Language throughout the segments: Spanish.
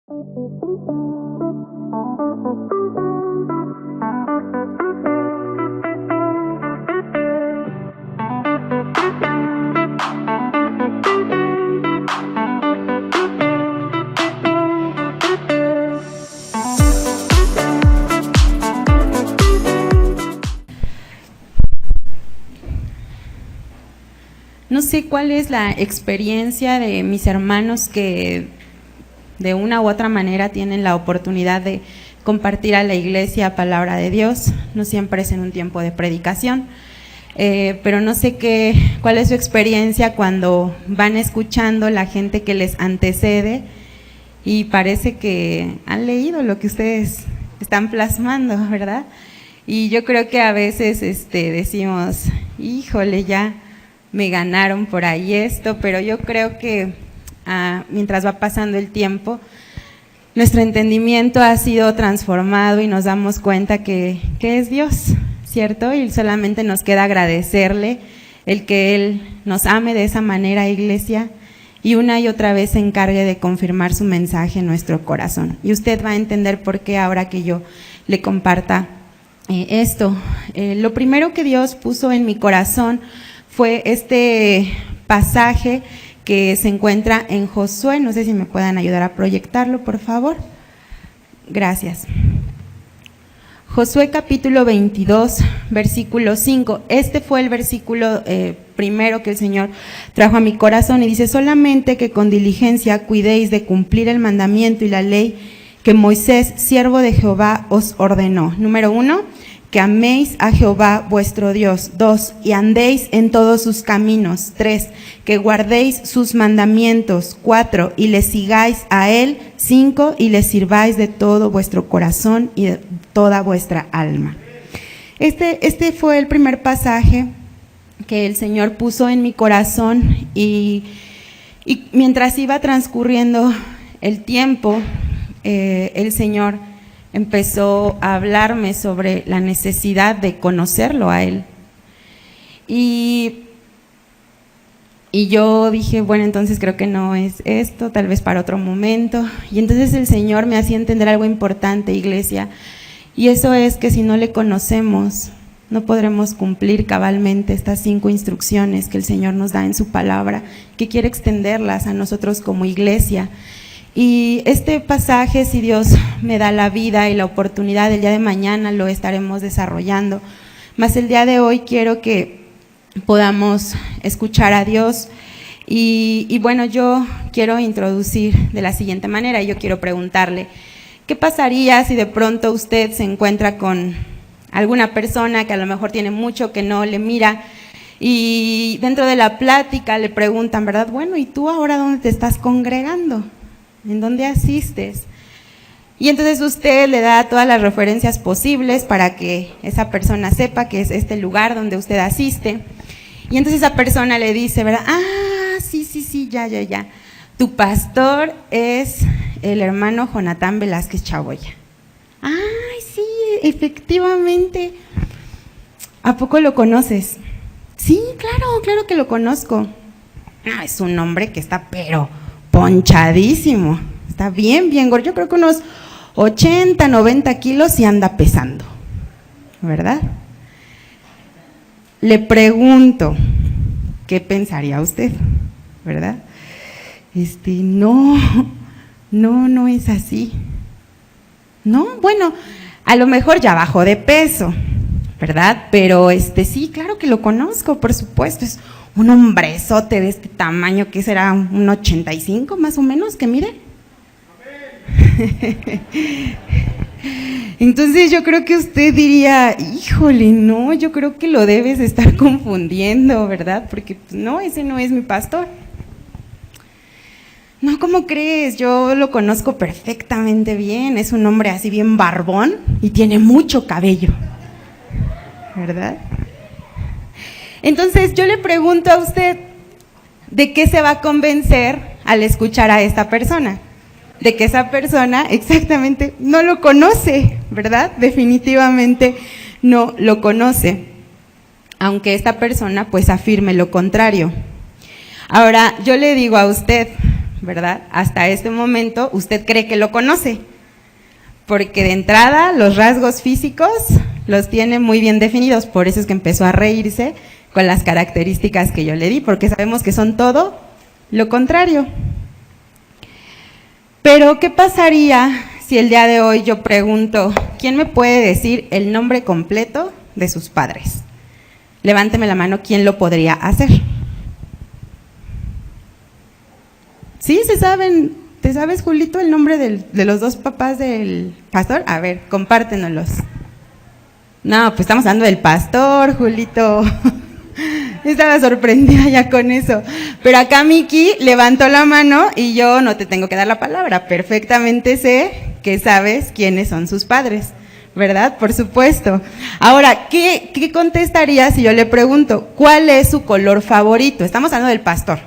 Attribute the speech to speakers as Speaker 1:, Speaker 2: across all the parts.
Speaker 1: No sé cuál es la experiencia de mis hermanos que de una u otra manera tienen la oportunidad de compartir a la iglesia palabra de Dios. No siempre es en un tiempo de predicación, pero no sé cuál es su experiencia cuando van escuchando la gente que les antecede y parece que han leído lo que ustedes están plasmando, ¿verdad? Y yo creo que a veces decimos, híjole, ya me ganaron por ahí esto, pero yo creo que mientras va pasando el tiempo, nuestro entendimiento ha sido transformado y nos damos cuenta que es Dios, ¿cierto? Y solamente nos queda agradecerle el que Él nos ame de esa manera, iglesia, y una y otra vez se encargue de confirmar su mensaje en nuestro corazón. Y usted va a entender por qué ahora que yo le comparta esto. Lo primero que Dios puso en mi corazón fue este pasaje que se encuentra en Josué. No sé si me puedan ayudar a proyectarlo, por favor. Gracias. Josué capítulo 22, versículo 5. Este fue el versículo primero que el Señor trajo a mi corazón y dice: solamente que con diligencia cuidéis de cumplir el mandamiento y la ley que Moisés, siervo de Jehová, os ordenó. Número 1, que améis a Jehová vuestro Dios. 2, y andéis en todos sus caminos. 3, que guardéis sus mandamientos. 4, y le sigáis a Él. 5, y le sirváis de todo vuestro corazón y de toda vuestra alma. Este fue el primer pasaje que el Señor puso en mi corazón y mientras iba transcurriendo el tiempo, el Señor empezó a hablarme sobre la necesidad de conocerlo a Él. Y yo dije, bueno, entonces creo que no es esto, tal vez para otro momento. Y entonces el Señor me hacía entender algo importante, iglesia, y eso es que si no le conocemos, no podremos cumplir cabalmente estas 5 instrucciones que el Señor nos da en su palabra, que quiere extenderlas a nosotros como iglesia. Y este pasaje, si Dios me da la vida y la oportunidad, el día de mañana lo estaremos desarrollando. Mas el día de hoy quiero que podamos escuchar a Dios. Y bueno, yo quiero introducir de la siguiente manera. Yo quiero preguntarle, ¿qué pasaría si de pronto usted se encuentra con alguna persona que a lo mejor tiene mucho que no le mira y dentro de la plática le preguntan, ¿verdad? Bueno, ¿y tú ahora dónde te estás congregando? ¿En dónde asistes? Y entonces usted le da todas las referencias posibles para que esa persona sepa que es este lugar donde usted asiste. Y entonces esa persona le dice, ¿verdad? Sí, ya. Tu pastor es el hermano Jonatán Velázquez Chaboya. Ay, sí, efectivamente. ¿A poco lo conoces? Sí, claro que lo conozco. No, es un hombre que está pero ponchadísimo, está bien gordo, yo creo que unos 80, 90 kilos y anda pesando, ¿verdad? Le pregunto, ¿qué pensaría usted? ¿Verdad? No es así. No, bueno, a lo mejor ya bajó de peso, ¿verdad? Pero sí, claro que lo conozco, por supuesto, es un hombrezote de este tamaño, que será un 85 más o menos, que mide. Entonces yo creo que usted diría, híjole, no, yo creo que lo debes estar confundiendo, ¿verdad? Porque pues, no, ese no es mi pastor. No, ¿cómo crees? Yo lo conozco perfectamente bien, es un hombre así bien barbón y tiene mucho cabello, ¿verdad? Entonces yo le pregunto a usted, ¿de qué se va a convencer al escuchar a esta persona? De que esa persona exactamente no lo conoce, ¿verdad? Definitivamente no lo conoce, aunque esta persona pues afirme lo contrario. Ahora, yo le digo a usted, ¿verdad? Hasta este momento usted cree que lo conoce, porque de entrada los rasgos físicos los tiene muy bien definidos, por eso es que empezó a reírse con las características que yo le di, porque sabemos que son todo lo contrario. Pero, ¿qué pasaría si el día de hoy yo pregunto, ¿quién me puede decir el nombre completo de sus padres? Levánteme la mano, ¿quién lo podría hacer? ¿Sí? ¿Se saben? ¿Te sabes, Julito, el nombre de los dos papás del pastor? A ver, compártenoslos. No, pues estamos hablando del pastor, Julito. Estaba sorprendida ya con eso. Pero acá Miki levantó la mano y yo no te tengo que dar la palabra. Perfectamente sé que sabes quiénes son sus padres, ¿verdad? Por supuesto. Ahora, ¿qué contestaría si yo le pregunto, ¿cuál es su color favorito? Estamos hablando del pastor.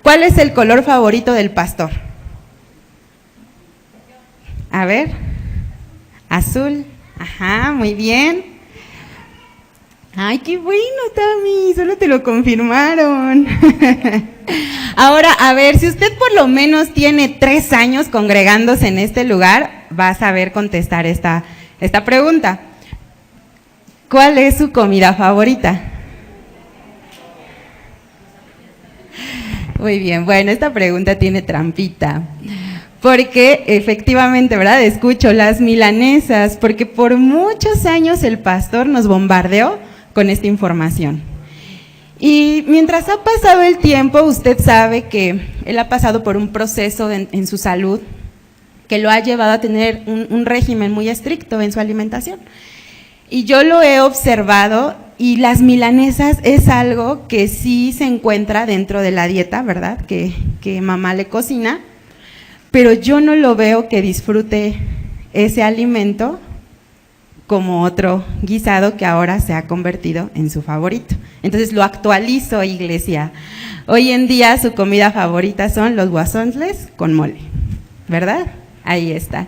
Speaker 1: ¿Cuál es el color favorito del pastor? A ver. Azul. Ajá, muy bien. Ay, qué bueno, Tami, solo te lo confirmaron. Ahora, a ver, si usted por lo menos tiene 3 años congregándose en este lugar, va a saber contestar esta pregunta. ¿Cuál es su comida favorita? Muy bien, bueno, esta pregunta tiene trampita. Porque efectivamente, ¿verdad? Escucho las milanesas, porque por muchos años el pastor nos bombardeó con esta información. Y mientras ha pasado el tiempo, usted sabe que él ha pasado por un proceso en su salud que lo ha llevado a tener un régimen muy estricto en su alimentación. Y yo lo he observado y las milanesas es algo que sí se encuentra dentro de la dieta, ¿verdad? Que mamá le cocina, pero yo no lo veo que disfrute ese alimento como otro guisado que ahora se ha convertido en su favorito. Entonces lo actualizo, iglesia. Hoy en día su comida favorita son los guasontles con mole, ¿verdad? Ahí está.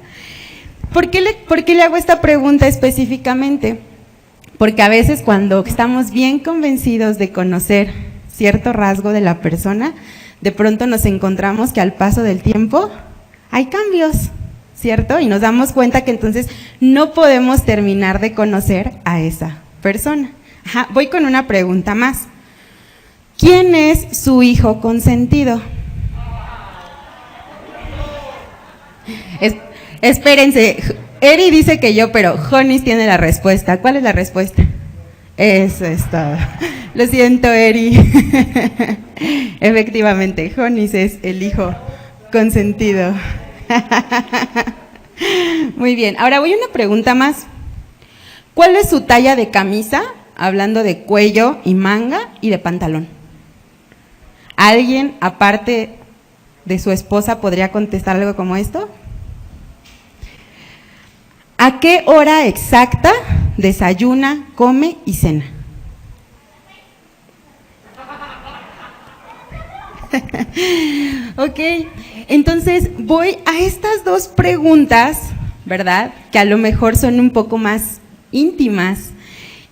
Speaker 1: ¿Por qué le hago esta pregunta específicamente? Porque a veces cuando estamos bien convencidos de conocer cierto rasgo de la persona, de pronto nos encontramos que al paso del tiempo hay cambios, ¿cierto? Y nos damos cuenta que entonces no podemos terminar de conocer a esa persona. Ajá, voy con una pregunta más. ¿Quién es su hijo consentido? Espérense, Eri dice que yo, pero Jonis tiene la respuesta. ¿Cuál es la respuesta? Eso es todo. Lo siento, Eri. Efectivamente, Jonis es el hijo consentido. Muy bien, ahora voy a una pregunta más. ¿Cuál es su talla de camisa? Hablando de cuello y manga y de pantalón. ¿Alguien, aparte de su esposa, podría contestar algo como esto? ¿A qué hora exacta desayuna, come y cena? Ok, entonces voy a estas dos preguntas, ¿verdad? Que a lo mejor son un poco más íntimas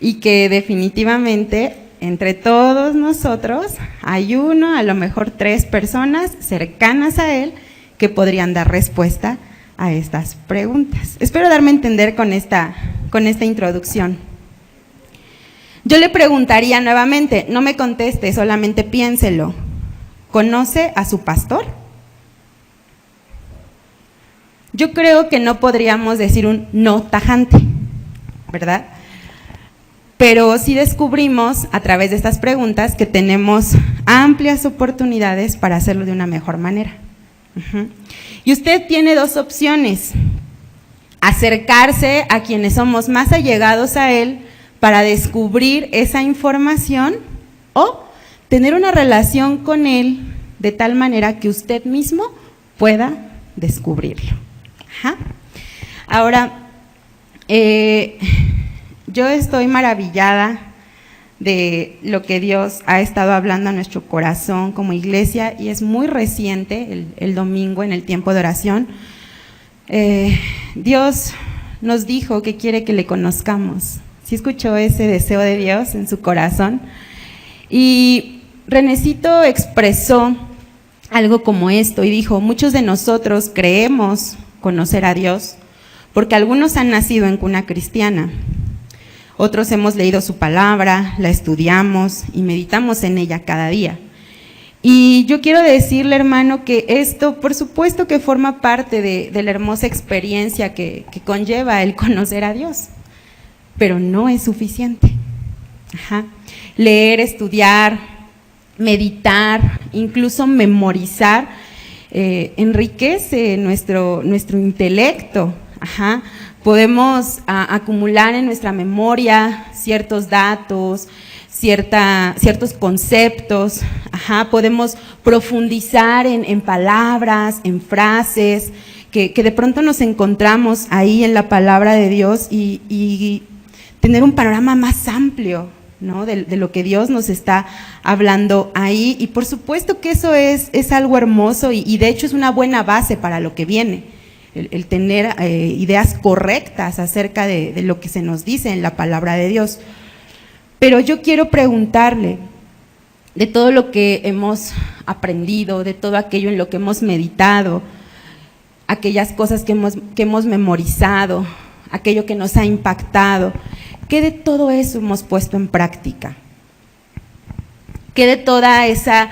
Speaker 1: y que definitivamente entre todos nosotros hay uno, a lo mejor 3 personas cercanas a él que podrían dar respuesta a estas preguntas. Espero darme a entender con esta introducción. Yo le preguntaría nuevamente, no me conteste, solamente piénselo. ¿Conoce a su pastor? Yo creo que no podríamos decir un no tajante, ¿verdad? Pero sí descubrimos a través de estas preguntas que tenemos amplias oportunidades para hacerlo de una mejor manera. Y usted tiene 2 opciones: acercarse a quienes somos más allegados a él para descubrir esa información, o tener una relación con él de tal manera que usted mismo pueda descubrirlo. Ahora, yo estoy maravillada de lo que Dios ha estado hablando a nuestro corazón como iglesia, y es muy reciente, el domingo en el tiempo de oración. Dios nos dijo que quiere que le conozcamos. ¿Sí escuchó ese deseo de Dios en su corazón? Y Renecito expresó algo como esto y dijo: muchos de nosotros creemos conocer a Dios porque algunos han nacido en cuna cristiana, otros hemos leído su palabra, la estudiamos y meditamos en ella cada día. Y yo quiero decirle, hermano, que esto por supuesto que forma parte de la hermosa experiencia que conlleva el conocer a Dios, pero no es suficiente. Leer, estudiar, meditar, incluso memorizar, enriquece nuestro intelecto. Podemos acumular en nuestra memoria ciertos datos, ciertos conceptos, podemos profundizar en palabras, en frases, que de pronto nos encontramos ahí en la palabra de Dios y tener un panorama más amplio, ¿no? de lo que Dios nos está hablando ahí. Y por supuesto que eso es algo hermoso y de hecho es una buena base para lo que viene. El tener ideas correctas acerca de lo que se nos dice en la palabra de Dios. Pero yo quiero preguntarle, de todo lo que hemos aprendido, de todo aquello en lo que hemos meditado, aquellas cosas que hemos memorizado, aquello que nos ha impactado, ¿qué de todo eso hemos puesto en práctica? ¿Qué de toda esa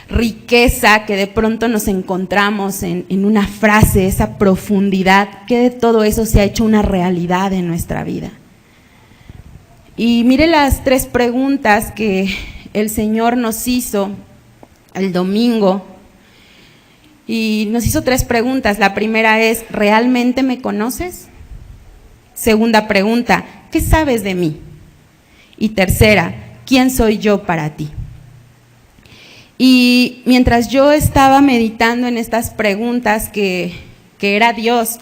Speaker 1: riqueza que de pronto nos encontramos en una frase, esa profundidad, qué de todo eso se ha hecho una realidad en nuestra vida? Y mire las 3 preguntas que el Señor nos hizo el domingo, y nos hizo 3 preguntas. La primera es: ¿realmente me conoces? Segunda pregunta: ¿qué sabes de mí? Y tercera: ¿quién soy yo para ti? Y mientras yo estaba meditando en estas preguntas que era Dios,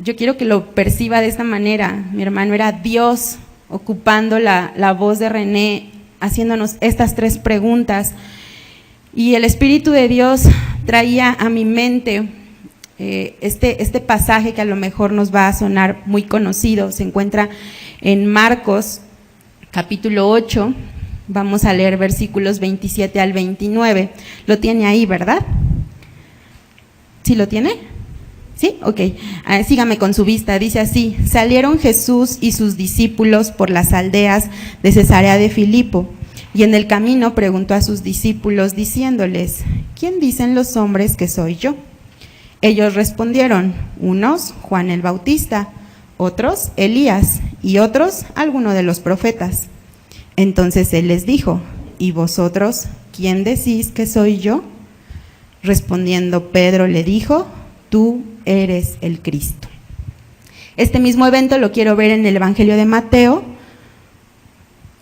Speaker 1: yo quiero que lo perciba de esta manera, mi hermano, era Dios ocupando la voz de René, haciéndonos estas 3 preguntas, y el Espíritu de Dios traía a mi mente este pasaje que a lo mejor nos va a sonar muy conocido. Se encuentra en Marcos capítulo 8, vamos a leer versículos 27 al 29, lo tiene ahí, ¿verdad? ¿Sí lo tiene? ¿Sí? Ok, sígame con su vista. Dice así: salieron Jesús y sus discípulos por las aldeas de Cesarea de Filipo, y en el camino preguntó a sus discípulos diciéndoles: ¿quién dicen los hombres que soy yo? Ellos respondieron: unos, Juan el Bautista, otros, Elías, y otros, alguno de los profetas. Entonces él les dijo: ¿y vosotros quién decís que soy yo? Respondiendo Pedro le dijo: tú eres el Cristo. Este mismo evento lo quiero ver en el Evangelio de Mateo,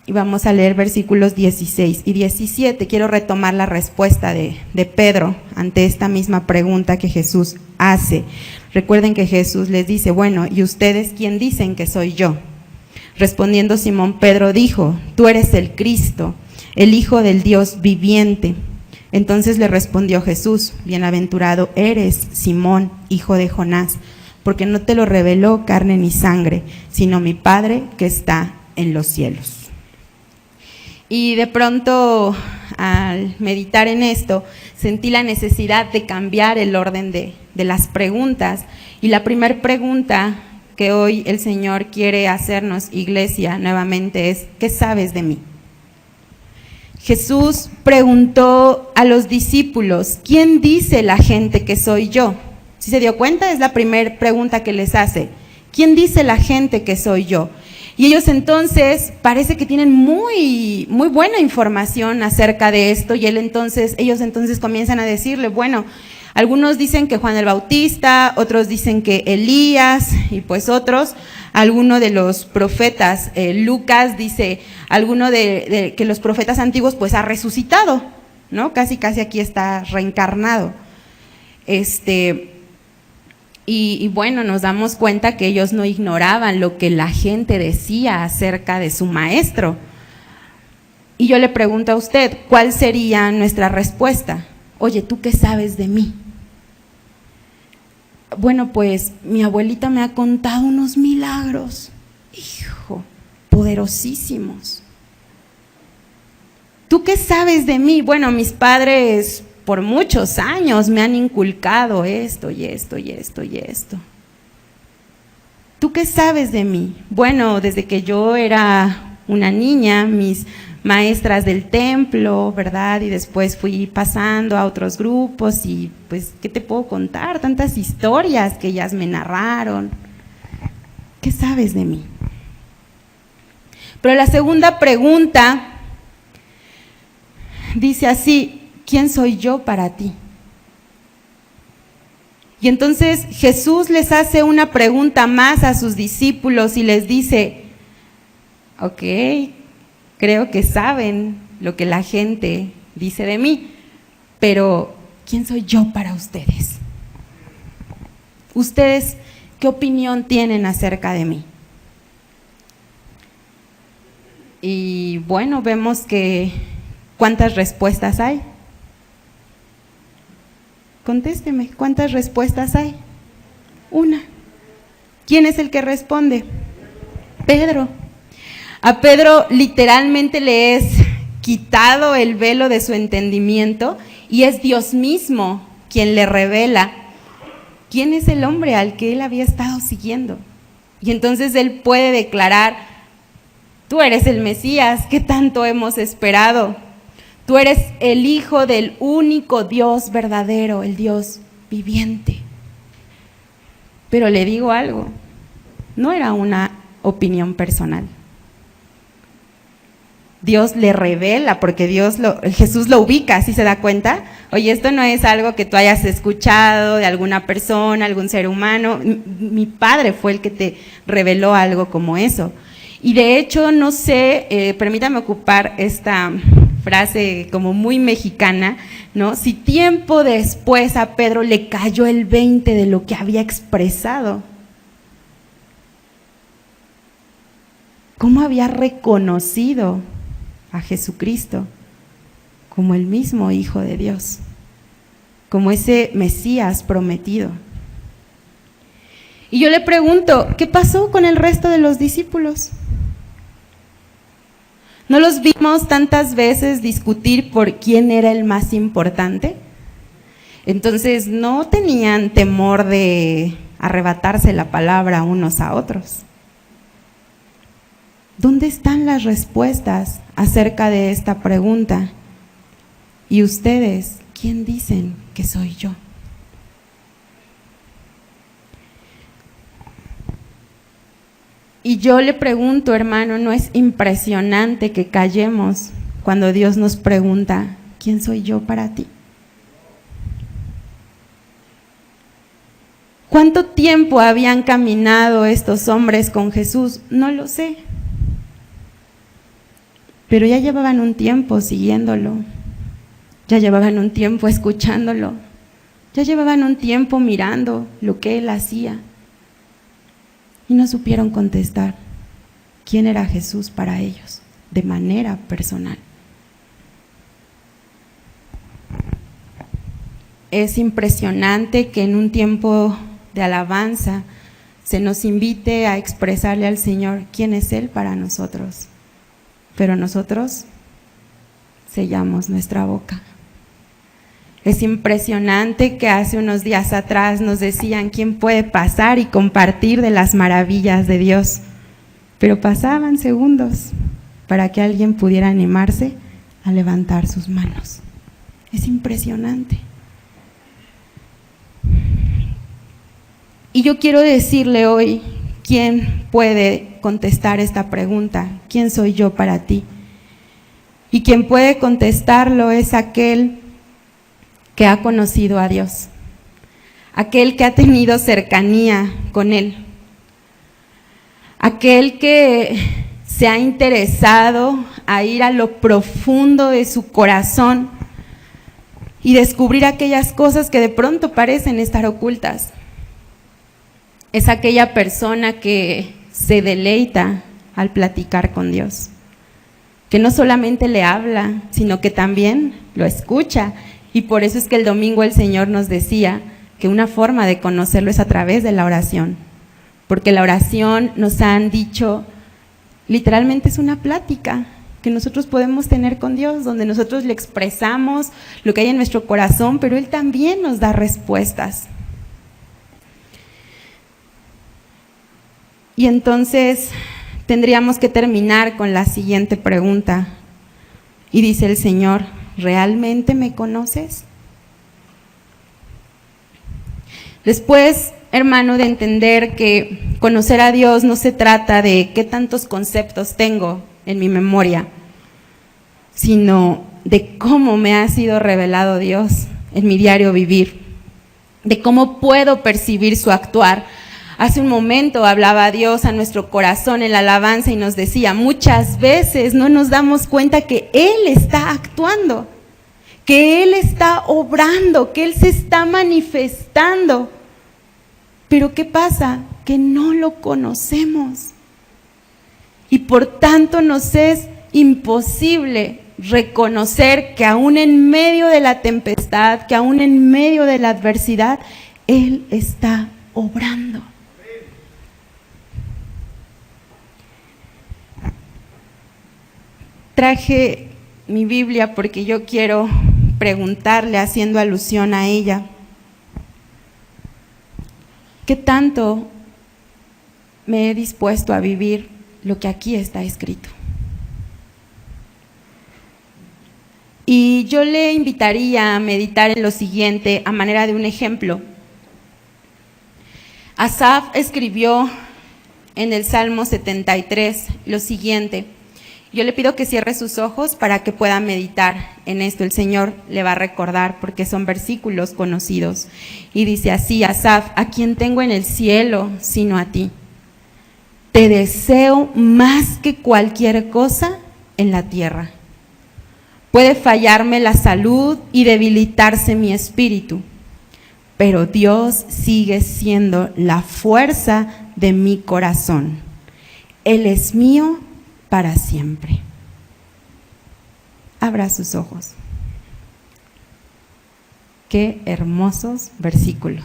Speaker 1: y vamos a leer versículos 16 y 17. Quiero retomar la respuesta de Pedro ante esta misma pregunta que Jesús hace. Recuerden que Jesús les dice: bueno, ¿y ustedes quién dicen que soy yo? Respondiendo Simón Pedro dijo: tú eres el Cristo, el Hijo del Dios viviente. Entonces le respondió Jesús: bienaventurado eres, Simón, hijo de Jonás, porque no te lo reveló carne ni sangre, sino mi Padre que está en los cielos. Y de pronto, al meditar en esto, sentí la necesidad de cambiar el orden de las preguntas. Y la primera pregunta que hoy el Señor quiere hacernos, iglesia, nuevamente es: ¿qué sabes de mí? Jesús preguntó a los discípulos: ¿quién dice la gente que soy yo? ¿Sí se dio cuenta? Es la primera pregunta que les hace: ¿quién dice la gente que soy yo? Y ellos entonces parece que tienen muy buena información acerca de esto, y ellos entonces comienzan a decirle: bueno, algunos dicen que Juan el Bautista, otros dicen que Elías, y pues otros, alguno de los profetas. Lucas dice alguno de que los profetas antiguos pues ha resucitado, ¿no? Casi aquí está reencarnado. Y bueno, nos damos cuenta que ellos no ignoraban lo que la gente decía acerca de su maestro. Y yo le pregunto a usted: ¿cuál sería nuestra respuesta? Oye, ¿tú qué sabes de mí? Bueno, pues mi abuelita me ha contado unos milagros, hijo, poderosísimos. ¿Tú qué sabes de mí? Bueno, mis padres por muchos años me han inculcado esto y esto y esto y esto. ¿Tú qué sabes de mí? Bueno, desde que yo era una niña, mis maestras del templo, ¿verdad? Y después fui pasando a otros grupos y pues, ¿qué te puedo contar? Tantas historias que ellas me narraron. ¿Qué sabes de mí? Pero la segunda pregunta dice así: ¿quién soy yo para ti? Y entonces Jesús les hace una pregunta más a sus discípulos y les dice: ok, creo que saben lo que la gente dice de mí, pero ¿quién soy yo para ustedes? ¿Ustedes qué opinión tienen acerca de mí? Y bueno, vemos que ¿cuántas respuestas hay? Contésteme, ¿cuántas respuestas hay? Una. ¿Quién es el que responde? Pedro. A Pedro literalmente le es quitado el velo de su entendimiento y es Dios mismo quien le revela quién es el hombre al que él había estado siguiendo. Y entonces él puede declarar: tú eres el Mesías que tanto hemos esperado. Tú eres el Hijo del único Dios verdadero, el Dios viviente. Pero le digo algo, no era una opinión personal. Dios le revela, porque Jesús lo ubica, ¿sí se da cuenta? Oye, esto no es algo que tú hayas escuchado de alguna persona, algún ser humano. Mi Padre fue el que te reveló algo como eso. Y de hecho, no sé, permítame ocupar esta frase como muy mexicana, ¿no? Si tiempo después a Pedro le cayó el 20 de lo que había expresado, ¿cómo había reconocido a Jesucristo como el mismo Hijo de Dios, como ese Mesías prometido? Y yo le pregunto, ¿qué pasó con el resto de los discípulos? ¿No los vimos tantas veces discutir por quién era el más importante? Entonces no tenían temor de arrebatarse la palabra unos a otros. ¿Dónde están las respuestas acerca de esta pregunta? ¿Y ustedes quién dicen que soy yo? Y yo le pregunto, hermano, ¿no es impresionante que callemos cuando Dios nos pregunta, ¿quién soy yo para ti? ¿Cuánto tiempo habían caminado estos hombres con Jesús? No lo sé. Pero ya llevaban un tiempo siguiéndolo, ya llevaban un tiempo escuchándolo, ya llevaban un tiempo mirando lo que Él hacía. Y no supieron contestar quién era Jesús para ellos, de manera personal. Es impresionante que en un tiempo de alabanza se nos invite a expresarle al Señor quién es Él para nosotros, pero nosotros sellamos nuestra boca. Es impresionante que hace unos días atrás nos decían quién puede pasar y compartir de las maravillas de Dios, pero pasaban segundos para que alguien pudiera animarse a levantar sus manos. Es impresionante. Y yo quiero decirle hoy, ¿quién puede contestar esta pregunta? ¿Quién soy yo para ti? Y quien puede contestarlo es aquel que ha conocido a Dios, aquel que ha tenido cercanía con Él, aquel que se ha interesado a ir a lo profundo de su corazón y descubrir aquellas cosas que de pronto parecen estar ocultas. Es aquella persona que se deleita al platicar con Dios, que no solamente le habla, sino que también lo escucha. Y por eso es que el domingo el Señor nos decía que una forma de conocerlo es a través de la oración, porque la oración, nos han dicho, literalmente es una plática que nosotros podemos tener con Dios, donde nosotros le expresamos lo que hay en nuestro corazón, pero Él también nos da respuestas. Y entonces tendríamos que terminar con la siguiente pregunta. Y dice el Señor, ¿realmente me conoces? Después, hermano, de entender que conocer a Dios no se trata de qué tantos conceptos tengo en mi memoria, sino de cómo me ha sido revelado Dios en mi diario vivir, de cómo puedo percibir su actuar. Hace un momento hablaba Dios a nuestro corazón en la alabanza y nos decía, muchas veces no nos damos cuenta que Él está actuando, que Él está obrando, que Él se está manifestando. Pero ¿qué pasa? Que no lo conocemos. Y por tanto nos es imposible reconocer que aún en medio de la tempestad, que aún en medio de la adversidad, Él está obrando. Traje mi Biblia porque yo quiero preguntarle, haciendo alusión a ella, ¿qué tanto me he dispuesto a vivir lo que aquí está escrito? Y yo le invitaría a meditar en lo siguiente a manera de un ejemplo. Asaf escribió en el Salmo 73 lo siguiente. Yo le pido que cierre sus ojos para que pueda meditar en esto. El Señor le va a recordar porque son versículos conocidos. Y dice así, Asaf, ¿a quién tengo en el cielo sino a ti? Te deseo más que cualquier cosa en la tierra. Puede fallarme la salud y debilitarse mi espíritu, pero Dios sigue siendo la fuerza de mi corazón. Él es mío para siempre. Abra sus ojos. Qué hermosos versículos.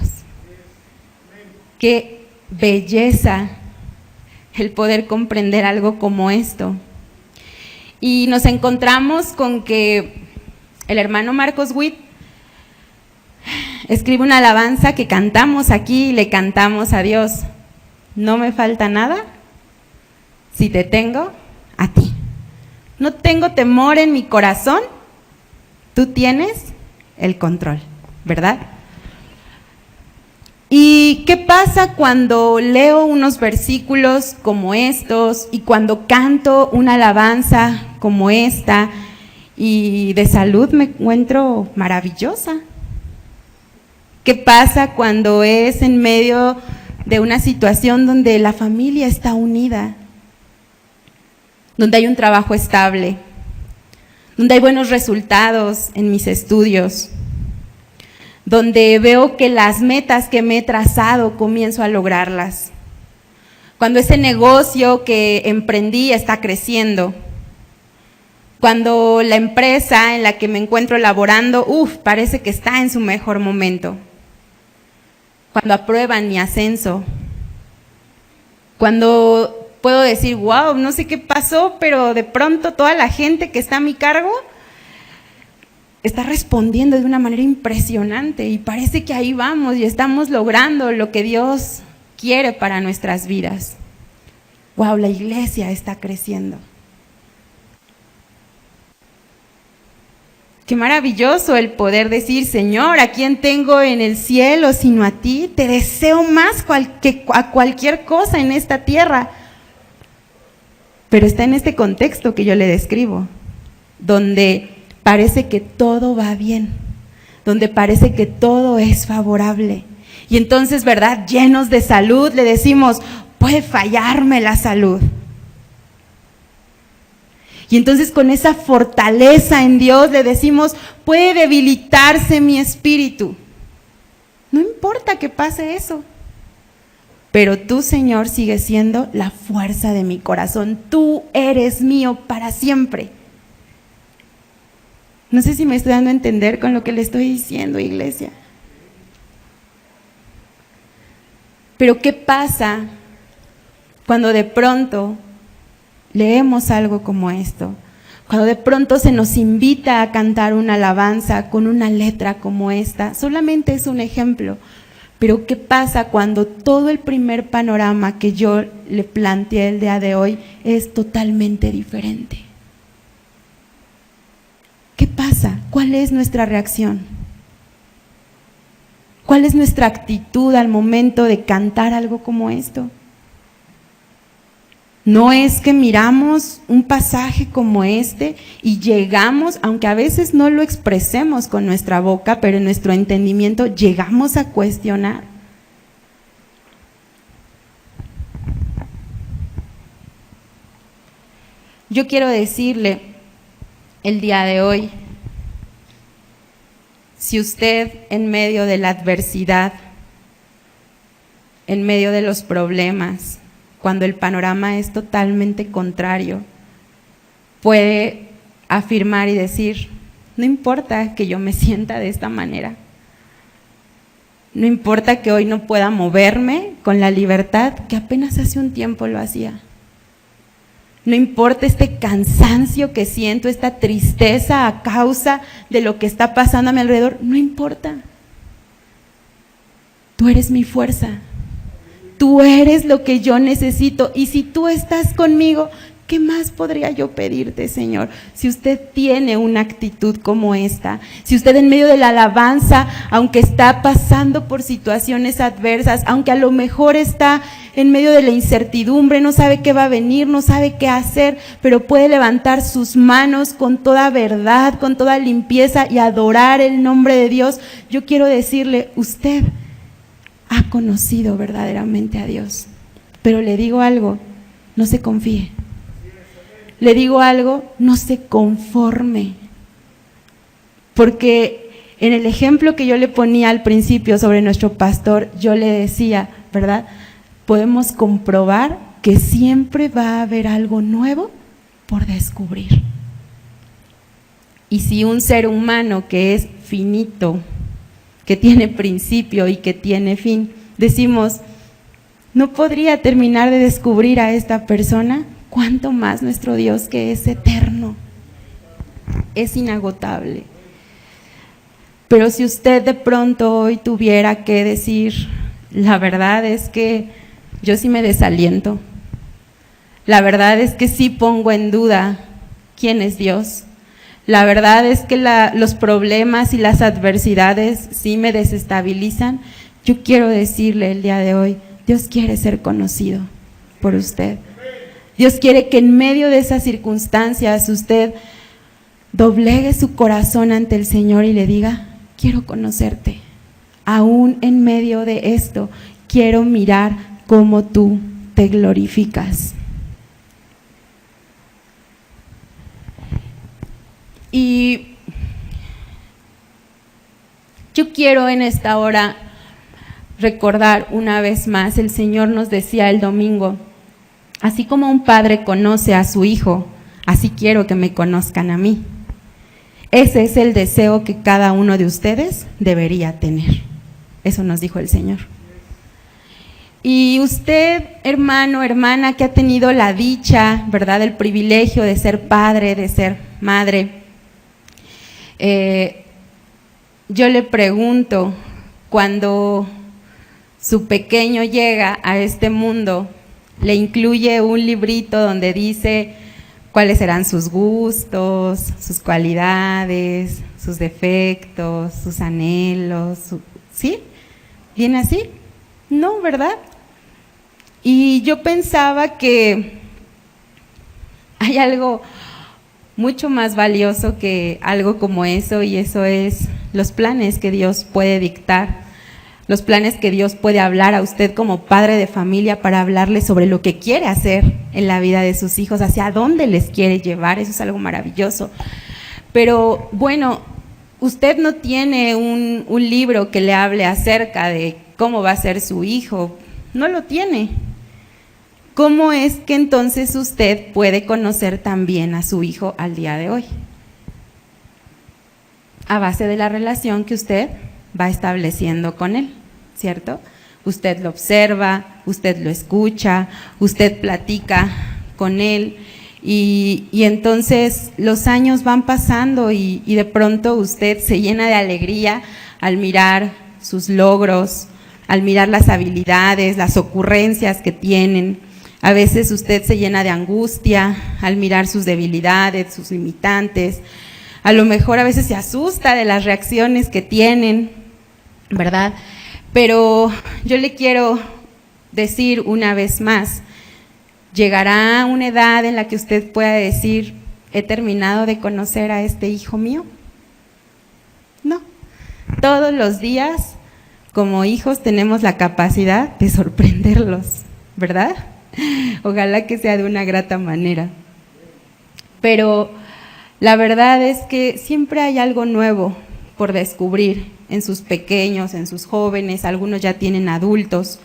Speaker 1: Qué belleza el poder comprender algo como esto. Y nos encontramos con que el hermano Marcos Witt escribe una alabanza que cantamos aquí y le cantamos a Dios. No me falta nada si te tengo a ti. No tengo temor en mi corazón, tú tienes el control, ¿verdad? ¿Y qué pasa cuando leo unos versículos como estos y cuando canto una alabanza como esta y de salud me encuentro maravillosa? ¿Qué pasa cuando es en medio de una situación donde la familia está unida, donde hay un trabajo estable, donde hay buenos resultados en mis estudios, donde veo que las metas que me he trazado comienzo a lograrlas, cuando ese negocio que emprendí está creciendo, cuando la empresa en la que me encuentro laborando, parece que está en su mejor momento, cuando aprueban mi ascenso, cuando puedo decir, wow, no sé qué pasó, pero de pronto toda la gente que está a mi cargo está respondiendo de una manera impresionante y parece que ahí vamos y estamos logrando lo que Dios quiere para nuestras vidas. Wow, la iglesia está creciendo. Qué maravilloso el poder decir, Señor, ¿a quién tengo en el cielo sino a ti? Te deseo más que a cualquier cosa en esta tierra. Pero está en este contexto que yo le describo, donde parece que todo va bien, donde parece que todo es favorable. Y entonces, ¿verdad? Llenos de salud, le decimos, puede fallarme la salud. Y entonces con esa fortaleza en Dios le decimos, puede debilitarse mi espíritu. No importa que pase eso. Pero tú, Señor, sigues siendo la fuerza de mi corazón. Tú eres mío para siempre. No sé si me estoy dando a entender con lo que le estoy diciendo, iglesia. Pero ¿qué pasa cuando de pronto leemos algo como esto? Cuando de pronto se nos invita a cantar una alabanza con una letra como esta, solamente es un ejemplo. Pero ¿qué pasa cuando todo el primer panorama que yo le planteé el día de hoy es totalmente diferente? ¿Qué pasa? ¿Cuál es nuestra reacción? ¿Cuál es nuestra actitud al momento de cantar algo como esto? No es que miramos un pasaje como este y llegamos, aunque a veces no lo expresemos con nuestra boca, pero en nuestro entendimiento llegamos a cuestionar. Yo quiero decirle el día de hoy, si usted en medio de la adversidad, en medio de los problemas, cuando el panorama es totalmente contrario, puede afirmar y decir, no importa que yo me sienta de esta manera, no importa que hoy no pueda moverme con la libertad que apenas hace un tiempo lo hacía, no importa este cansancio que siento, esta tristeza a causa de lo que está pasando a mi alrededor, no importa, tú eres mi fuerza. Tú eres lo que yo necesito y si tú estás conmigo, ¿qué más podría yo pedirte, Señor? Si usted tiene una actitud como esta, si usted en medio de la alabanza, aunque está pasando por situaciones adversas, aunque a lo mejor está en medio de la incertidumbre, no sabe qué va a venir, no sabe qué hacer, pero puede levantar sus manos con toda verdad, con toda limpieza y adorar el nombre de Dios, yo quiero decirle, usted ha conocido verdaderamente a Dios, pero le digo algo, no se confíe, le digo algo, no se conforme, porque en el ejemplo que yo le ponía al principio sobre nuestro pastor, yo le decía, ¿verdad? Podemos comprobar que siempre va a haber algo nuevo por descubrir, y si un ser humano que es finito, que tiene principio y que tiene fin, decimos, no podría terminar de descubrir a esta persona, cuánto más nuestro Dios que es eterno, es inagotable. Pero si usted de pronto hoy tuviera que decir, la verdad es que yo sí me desaliento, la verdad es que sí pongo en duda quién es Dios, la verdad es que los problemas y las adversidades sí me desestabilizan, yo quiero decirle el día de hoy, Dios quiere ser conocido por usted. Dios quiere que en medio de esas circunstancias usted doblegue su corazón ante el Señor y le diga, quiero conocerte, aún en medio de esto, quiero mirar cómo tú te glorificas. Y yo quiero en esta hora recordar una vez más, el Señor nos decía el domingo, así como un padre conoce a su hijo, así quiero que me conozcan a mí. Ese es el deseo que cada uno de ustedes debería tener. Eso nos dijo el Señor. Y usted, hermano, hermana, que ha tenido la dicha, ¿verdad?, el privilegio de ser padre, de ser madre, yo le pregunto, cuando su pequeño llega a este mundo, le incluye un librito donde dice cuáles serán sus gustos, sus cualidades, sus defectos, sus anhelos, ¿sí? ¿Viene así? No, ¿verdad? Y yo pensaba que hay algo mucho más valioso que algo como eso, y eso es los planes que Dios puede dictar, los planes que Dios puede hablar a usted como padre de familia para hablarle sobre lo que quiere hacer en la vida de sus hijos, hacia dónde les quiere llevar, eso es algo maravilloso. Pero bueno, usted no tiene un libro que le hable acerca de cómo va a ser su hijo, no lo tiene. ¿Cómo es que entonces usted puede conocer también a su hijo al día de hoy? A base de la relación que usted va estableciendo con él, ¿cierto? Usted lo observa, usted lo escucha, usted platica con él Y entonces los años van pasando y de pronto usted se llena de alegría al mirar sus logros, al mirar las habilidades, las ocurrencias que tienen. A veces usted se llena de angustia al mirar sus debilidades, sus limitantes. A lo mejor a veces se asusta de las reacciones que tienen, ¿verdad? Pero yo le quiero decir una vez más, ¿llegará una edad en la que usted pueda decir, he terminado de conocer a este hijo mío? No. Todos los días, como hijos, tenemos la capacidad de sorprenderlos, ¿verdad? Ojalá que sea de una grata manera. Pero la verdad es que siempre hay algo nuevo por descubrir en sus pequeños, en sus jóvenes, algunos ya tienen adultos.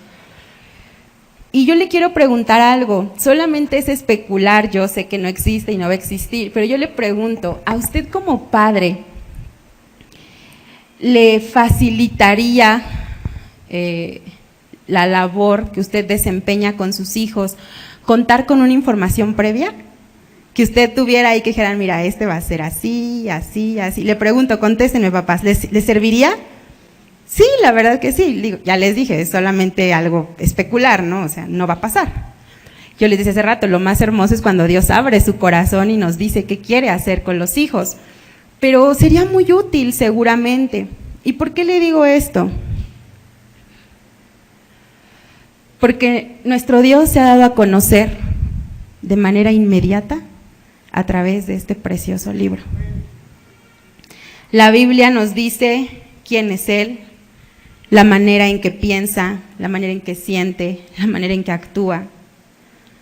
Speaker 1: Y yo le quiero preguntar algo, solamente es especular, yo sé que no existe y no va a existir, pero yo le pregunto, ¿a usted como padre le facilitaría la labor que usted desempeña con sus hijos, contar con una información previa? Que usted tuviera ahí que dijeran, mira, este va a ser así, así, así. Le pregunto, contéstenme papás, ¿les serviría? Sí, la verdad que sí. Digo, ya les dije, es solamente algo especular, ¿no? O sea, no va a pasar. Yo les dije hace rato, lo más hermoso es cuando Dios abre su corazón y nos dice qué quiere hacer con los hijos. Pero sería muy útil seguramente. ¿Y por qué le digo esto? Porque nuestro Dios se ha dado a conocer de manera inmediata a través de este precioso libro. La Biblia nos dice quién es Él, la manera en que piensa, la manera en que siente, la manera en que actúa.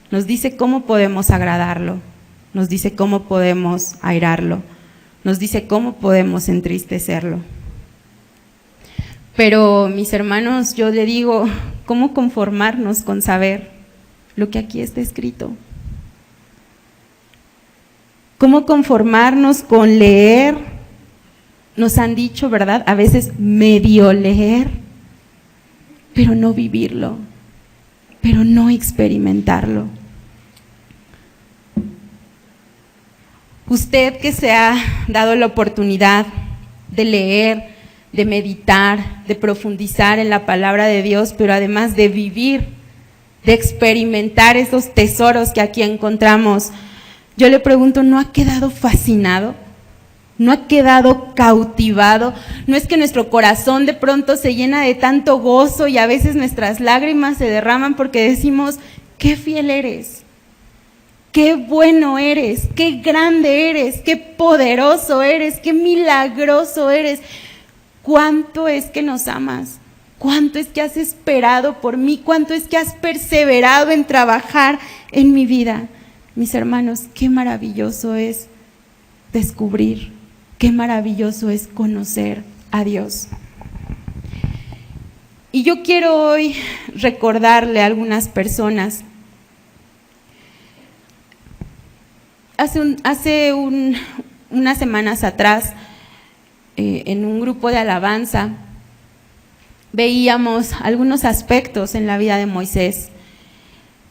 Speaker 1: Nos dice cómo podemos agradarlo, nos dice cómo podemos airarlo, nos dice cómo podemos entristecerlo. Pero mis hermanos, yo le digo, ¿cómo conformarnos con saber lo que aquí está escrito? ¿Cómo conformarnos con leer? Nos han dicho, ¿verdad? A veces medio leer, pero no vivirlo, pero no experimentarlo. Usted que se ha dado la oportunidad de leer, de meditar, de profundizar en la palabra de Dios, pero además de vivir, de experimentar esos tesoros que aquí encontramos, yo le pregunto, ¿no ha quedado fascinado? ¿No ha quedado cautivado? ¿No es que nuestro corazón de pronto se llena de tanto gozo y a veces nuestras lágrimas se derraman porque decimos, qué fiel eres, qué bueno eres, qué grande eres, qué poderoso eres, qué milagroso eres? ¿Cuánto es que nos amas? ¿Cuánto es que has esperado por mí? ¿Cuánto es que has perseverado en trabajar en mi vida? Mis hermanos, qué maravilloso es descubrir, qué maravilloso es conocer a Dios. Y yo quiero hoy recordarle a algunas personas. Hace unas semanas atrás, en un grupo de alabanza, veíamos algunos aspectos en la vida de Moisés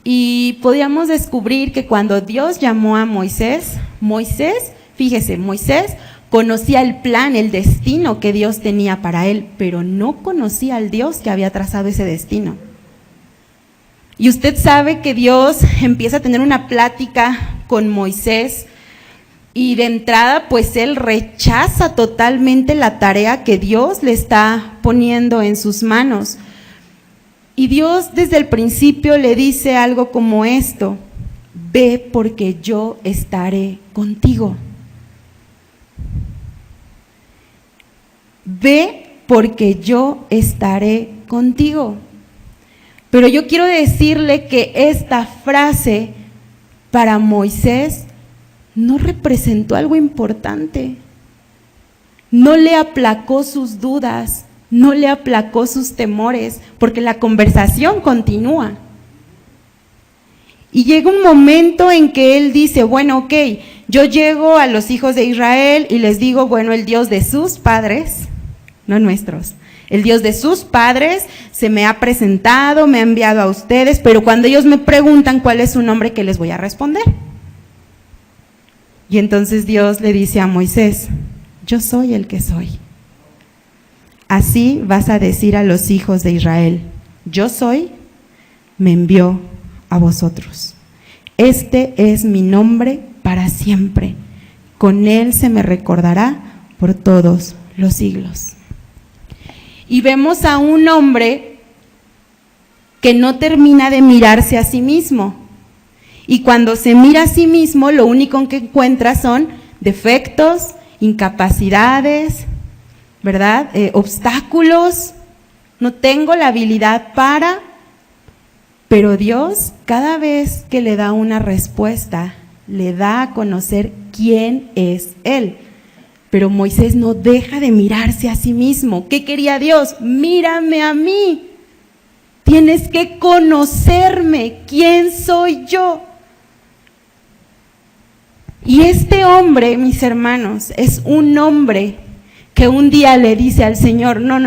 Speaker 1: y podíamos descubrir que cuando Dios llamó a Moisés, fíjese, Moisés conocía el plan, el destino que Dios tenía para él, pero no conocía al Dios que había trazado ese destino. Y usted sabe que Dios empieza a tener una plática con Moisés y de entrada pues él rechaza totalmente la tarea que Dios le está poniendo en sus manos. Y Dios desde el principio le dice algo como esto: ve porque yo estaré contigo. Ve porque yo estaré contigo. Pero yo quiero decirle que esta frase para Moisés no representó algo importante. No le aplacó sus dudas, no le aplacó sus temores, porque la conversación continúa. Y llega un momento en que él dice, bueno, ok, yo llego a los hijos de Israel y les digo, bueno, el Dios de sus padres, no nuestros, el Dios de sus padres se me ha presentado, me ha enviado a ustedes, pero cuando ellos me preguntan cuál es su nombre, ¿qué les voy a responder? Y entonces Dios le dice a Moisés: yo soy el que soy. Así vas a decir a los hijos de Israel: yo soy, me envió a vosotros. Este es mi nombre para siempre. Con él se me recordará por todos los siglos. Y vemos a un hombre que no termina de mirarse a sí mismo. Y cuando se mira a sí mismo, lo único que encuentra son defectos, incapacidades, ¿verdad? Obstáculos. No tengo la habilidad para. Pero Dios, cada vez que le da una respuesta, le da a conocer quién es Él. Pero Moisés no deja de mirarse a sí mismo. ¿Qué quería Dios? Mírame a mí. Tienes que conocerme. ¿Quién soy yo? Y este hombre, mis hermanos, es un hombre que un día le dice al Señor: no,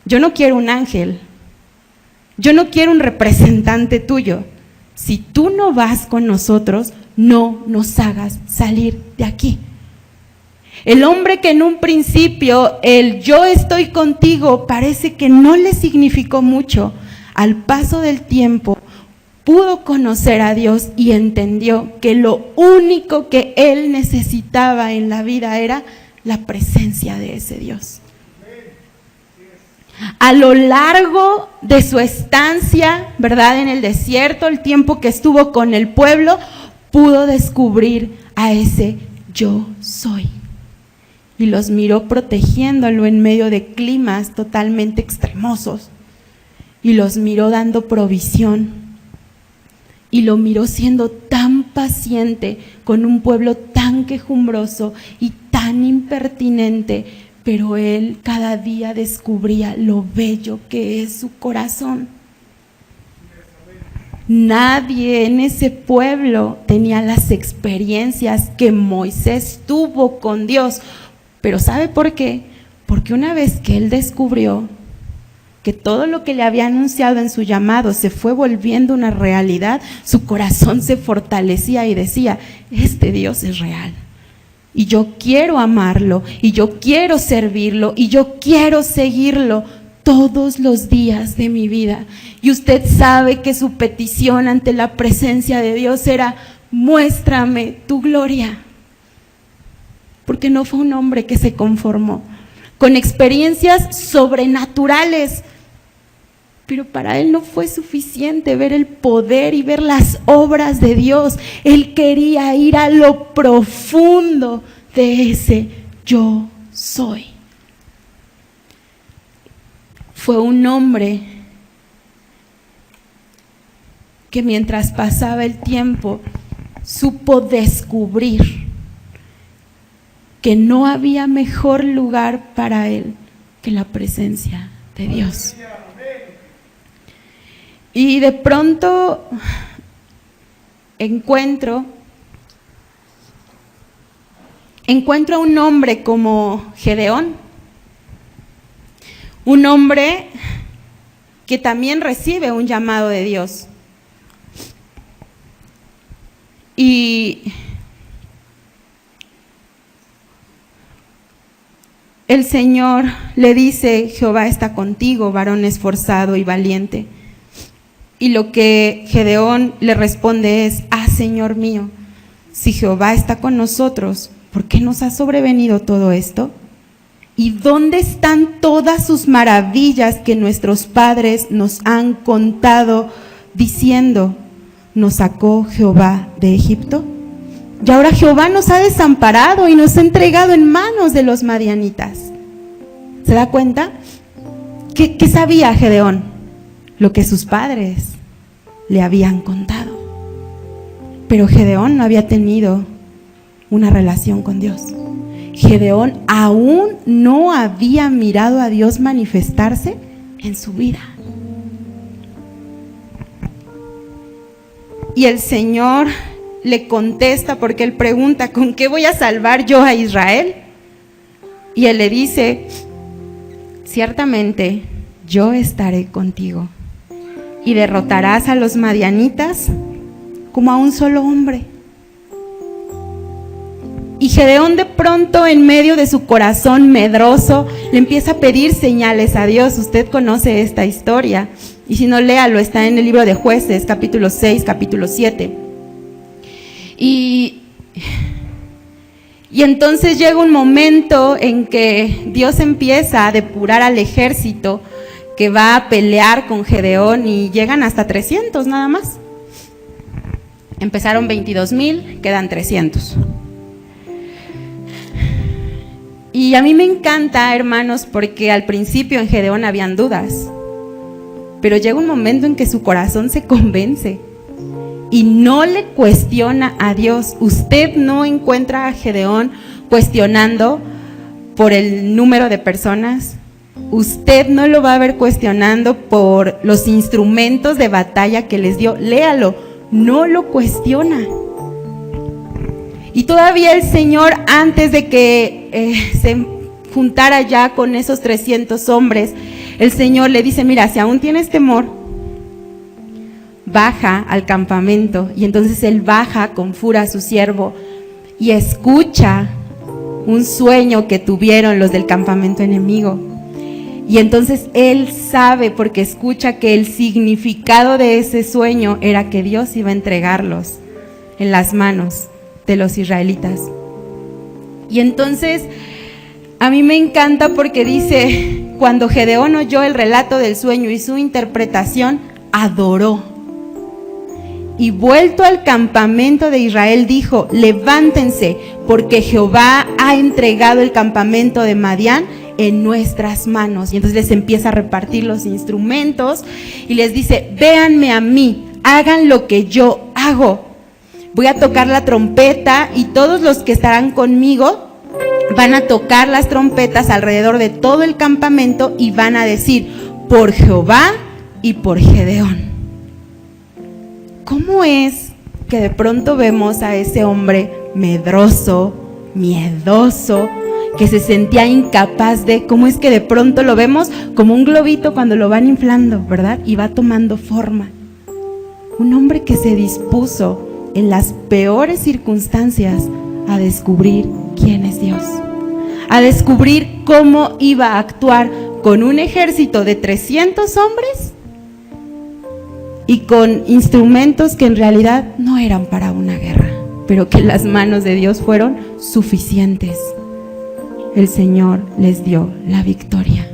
Speaker 1: yo no quiero un ángel. Yo no quiero un representante tuyo. Si tú no vas con nosotros, no nos hagas salir de aquí. El hombre que en un principio el yo estoy contigo parece que no le significó mucho, al paso del tiempo pudo conocer a Dios y entendió que lo único que él necesitaba en la vida era la presencia de ese Dios. A lo largo de su estancia, ¿verdad?, en el desierto, el tiempo que estuvo con el pueblo, pudo descubrir a ese yo soy. Y los miró protegiéndolo en medio de climas totalmente extremosos. Y los miró dando provisión. Y lo miró siendo tan paciente con un pueblo tan quejumbroso y tan impertinente, pero él cada día descubría lo bello que es su corazón. Nadie en ese pueblo tenía las experiencias que Moisés tuvo con Dios. Pero ¿sabe por qué? Porque una vez que él descubrió que todo lo que le había anunciado en su llamado se fue volviendo una realidad, su corazón se fortalecía y decía: este Dios es real. Y yo quiero amarlo, y yo quiero servirlo, y yo quiero seguirlo todos los días de mi vida. Y usted sabe que su petición ante la presencia de Dios era: muéstrame tu gloria. Porque no fue un hombre que se conformó con experiencias sobrenaturales, pero para él no fue suficiente ver el poder y ver las obras de Dios. Él quería ir a lo profundo de ese yo soy. Fue un hombre que mientras pasaba el tiempo supo descubrir que no había mejor lugar para él que la presencia de Dios. Y de pronto encuentro a un hombre como Gedeón, un hombre que también recibe un llamado de Dios. Y el Señor le dice: Jehová está contigo, varón esforzado y valiente. Y lo que Gedeón le responde es: Señor mío, si Jehová está con nosotros, ¿por qué nos ha sobrevenido todo esto? ¿Y dónde están todas sus maravillas que nuestros padres nos han contado, diciendo: nos sacó Jehová de Egipto? Y ahora Jehová nos ha desamparado y nos ha entregado en manos de los madianitas. ¿Se da cuenta? ¿Qué sabía Gedeón? Lo que sus padres le habían contado. Pero Gedeón no había tenido una relación con Dios. Gedeón aún no había mirado a Dios manifestarse en su vida. Y el Señor le contesta, porque él pregunta: ¿con qué voy a salvar yo a Israel? Y él le dice: ciertamente yo estaré contigo y derrotarás a los madianitas como a un solo hombre. Y Gedeón de pronto, en medio de su corazón medroso, le empieza a pedir señales a Dios. Usted conoce esta historia, y si no, léalo, está en el libro de Jueces, capítulo 6, capítulo 7. Y entonces llega un momento en que Dios empieza a depurar al ejército que va a pelear con Gedeón, y llegan hasta 300 nada más. Empezaron 22,000, quedan 300. Y a mí me encanta, hermanos, porque al principio en Gedeón habían dudas, pero llega un momento en que su corazón se convence y no le cuestiona a Dios. Usted no encuentra a Gedeón cuestionando por el número de personas. Usted no lo va a ver cuestionando por los instrumentos de batalla que les dio. Léalo, no lo cuestiona. Y todavía el Señor, antes de que se juntara ya con esos 300 hombres, el Señor le dice: mira, si aún tienes temor, baja al campamento. Y entonces él baja con Fura, su siervo, y escucha un sueño que tuvieron los del campamento enemigo. Y entonces él sabe, porque escucha, que el significado de ese sueño era que Dios iba a entregarlos en las manos de los israelitas. Y entonces a mí me encanta porque dice: cuando Gedeón oyó el relato del sueño y su interpretación, adoró. Y vuelto al campamento de Israel dijo: levántense, porque Jehová ha entregado el campamento de Madián en nuestras manos. Y entonces les empieza a repartir los instrumentos y les dice: véanme a mí, hagan lo que yo hago. Voy a tocar la trompeta y todos los que estarán conmigo van a tocar las trompetas alrededor de todo el campamento y van a decir: por Jehová y por Gedeón. ¿Cómo es que de pronto vemos a ese hombre medroso, miedoso, que se sentía incapaz de? ¿Cómo es que de pronto lo vemos como un globito cuando lo van inflando, verdad? Y va tomando forma. Un hombre que se dispuso en las peores circunstancias a descubrir quién es Dios, a descubrir cómo iba a actuar con un ejército de 300 hombres y con instrumentos que en realidad no eran para una guerra, pero que las manos de Dios fueron suficientes. El Señor les dio la victoria.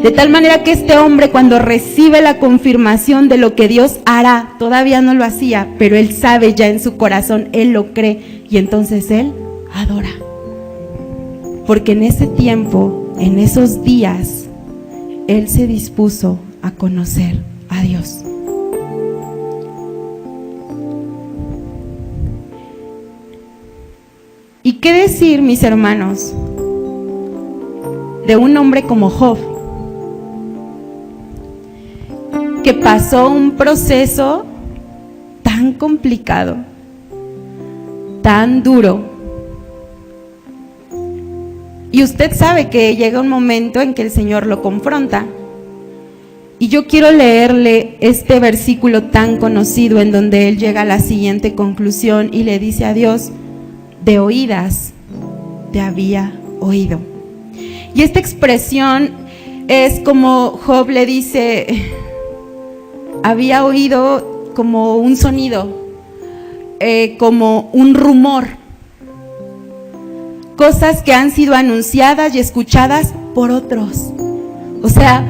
Speaker 1: De tal manera que este hombre, cuando recibe la confirmación de lo que Dios hará, todavía no lo hacía, pero él sabe ya en su corazón, él lo cree, y entonces él adora. Porque en ese tiempo, en esos días, él se dispuso a conocer a Dios. ¿Y qué decir, mis hermanos, de un hombre como Job, que pasó un proceso tan complicado, tan duro? Y usted sabe que llega un momento en que el Señor lo confronta. Y yo quiero leerle este versículo tan conocido en donde él llega a la siguiente conclusión y le dice a Dios: de oídas te había oído. Y esta expresión es como Job le dice: había oído como un sonido, como un rumor, cosas que han sido anunciadas y escuchadas por otros. O sea,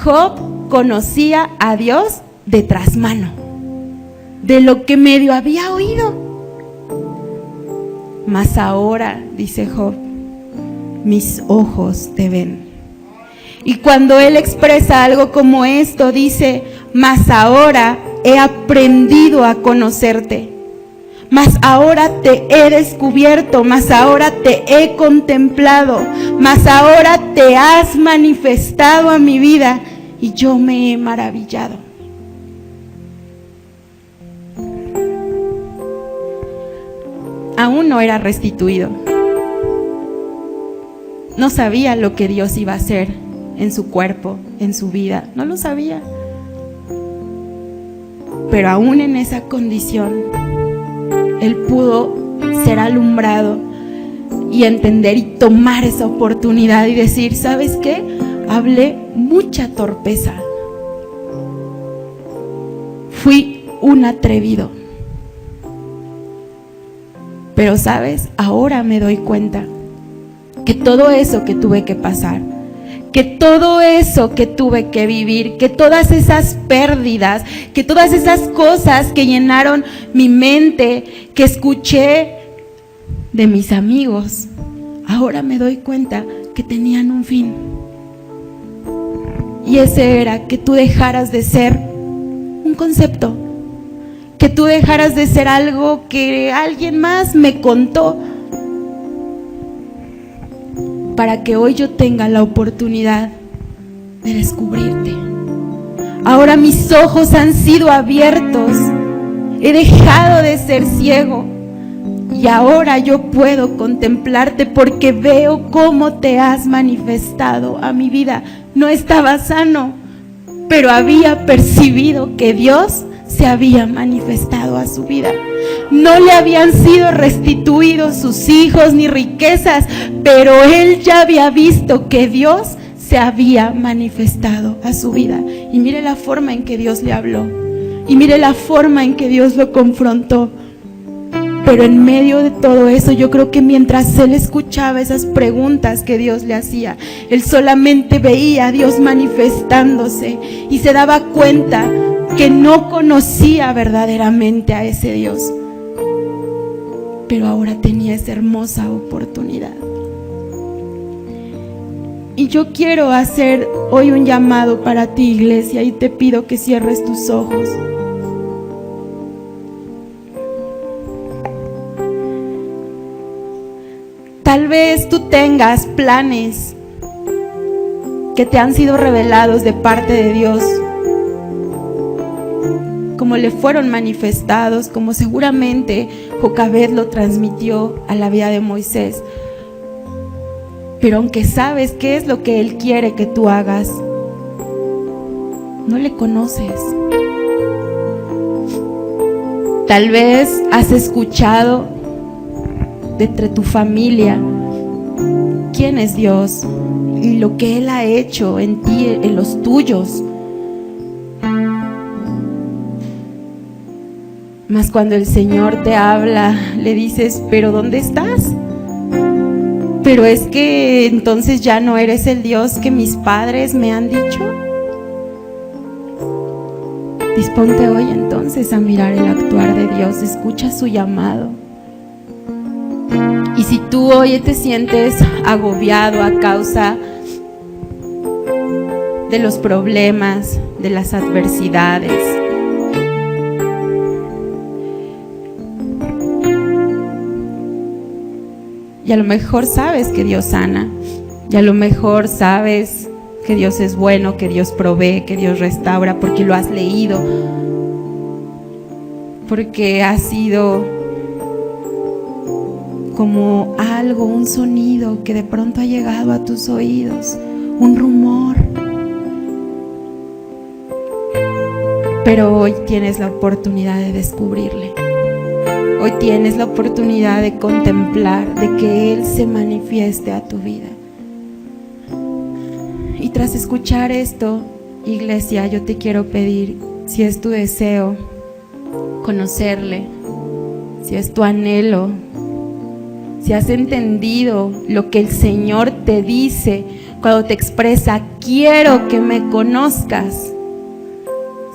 Speaker 1: Job conocía a Dios de trasmano, de lo que medio había oído. Mas ahora, dice Job, mis ojos te ven. Y cuando él expresa algo como esto, dice: mas ahora he aprendido a conocerte, mas ahora te he descubierto, mas ahora te he contemplado, mas ahora te has manifestado a mi vida y yo me he maravillado. Aún no era restituido. No sabía lo que Dios iba a hacer en su cuerpo, en su vida. No lo sabía. Pero aún en esa condición, él pudo ser alumbrado, y entender y tomar esa oportunidad y decir, ¿sabes qué? Hablé mucha torpeza. Fui un atrevido. Pero ¿sabes? Ahora me doy cuenta que todo eso que tuve que pasar, que todo eso que tuve que vivir, que todas esas pérdidas, que todas esas cosas que llenaron mi mente, que escuché de mis amigos, ahora me doy cuenta que tenían un fin. Y ese era que tú dejaras de ser un concepto, que tú dejaras de ser algo que alguien más me contó, para que hoy yo tenga la oportunidad de descubrirte. Ahora mis ojos han sido abiertos, he dejado de ser ciego y ahora yo puedo contemplarte porque veo cómo te has manifestado a mi vida. No estaba sano, pero había percibido que Dios se había manifestado a su vida. No le habían sido restituidos sus hijos ni riquezas, pero él ya había visto que Dios se había manifestado a su vida. Y mire la forma en que Dios le habló, y mire la forma en que Dios lo confrontó. Pero en medio de todo eso, yo creo que mientras él escuchaba esas preguntas que Dios le hacía, él solamente veía a Dios manifestándose y se daba cuenta que no conocía verdaderamente a ese Dios. Pero ahora tenía esa hermosa oportunidad. Y yo quiero hacer hoy un llamado para ti, iglesia, y te pido que cierres tus ojos. Tal vez tú tengas planes que te han sido revelados de parte de Dios, como le fueron manifestados, como seguramente Jocabed lo transmitió a la vida de Moisés. Pero aunque sabes qué es lo que Él quiere que tú hagas, no le conoces. Tal vez has escuchado de entre tu familia quién es Dios y lo que Él ha hecho en ti, en los tuyos. Mas cuando el Señor te habla, le dices, ¿pero dónde estás? Pero es que entonces ya no eres el Dios que mis padres me han dicho. Disponte hoy entonces a mirar el actuar de Dios, escucha su llamado. Y si tú hoy te sientes agobiado a causa de los problemas, de las adversidades, y a lo mejor sabes que Dios sana, y a lo mejor sabes que Dios es bueno, que Dios provee, que Dios restaura, porque lo has leído, porque ha sido como algo, un sonido que de pronto ha llegado a tus oídos, un rumor. Pero hoy tienes la oportunidad de descubrirle. Hoy tienes la oportunidad de contemplar, de que Él se manifieste a tu vida. Y tras escuchar esto, iglesia, yo te quiero pedir, si es tu deseo conocerle, si es tu anhelo, si has entendido lo que el Señor te dice cuando te expresa, quiero que me conozcas.